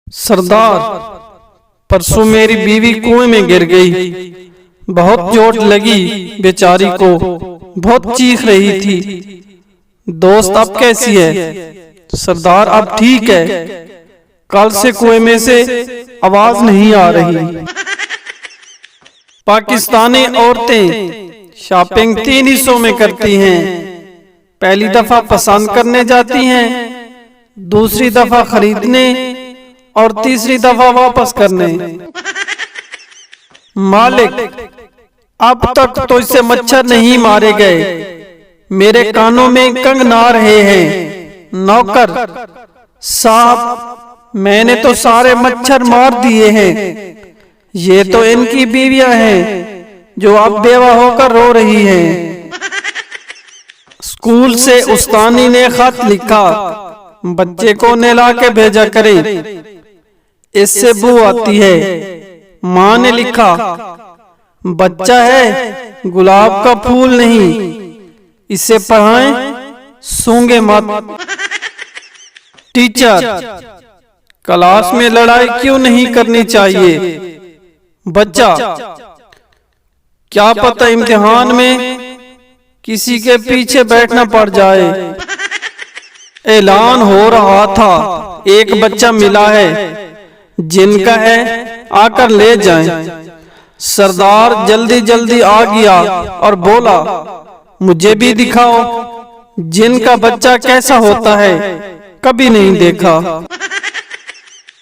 सरदार, परसों मेरी बीवी कुएं में गिर गई। बहुत चोट लगी बेचारी को, बहुत चीख रही थी। दोस्त अब कैसी है? सरदार अब ठीक है, कल से कुएं में से आवाज नहीं आ रही। पाकिस्तानी औरतें शॉपिंग 3 हिस्सों में करती हैं। पहली दफा पसंद करने जाती हैं, दूसरी दफा खरीदने और तीसरी दफा वापस करने। मालिक, अब तक तो इससे मच्छर नहीं मारे गए, मेरे कानों में कंगना रहे हैं। नौकर साहब, मैंने तो सारे मच्छर मार दिए हैं। ये तो इनकी बीवियां हैं जो अब बेवा होकर रो रही हैं। स्कूल से उस्तानी ने खत लिखा, बच्चे को नहला के भेजा करें, इससे बू आती है। माँ ने लिखा, बच्चा है गुलाब का फूल नहीं, इसे पढ़ाएं, सूंगे मत। टीचर, क्लास में लड़ाई क्यों नहीं करनी चाहिए? बच्चा, क्या पता इम्तिहान में किसी के पीछे बैठना पड़ जाए। ऐलान हो रहा था, एक बच्चा मिला है, जिनका है आकर ले जाएं। सरदार जल्दी जल्दी आ गया और बोला, मुझे भी दिखाओ, जिनका बच्चा कैसा होता है, कभी नहीं देखा।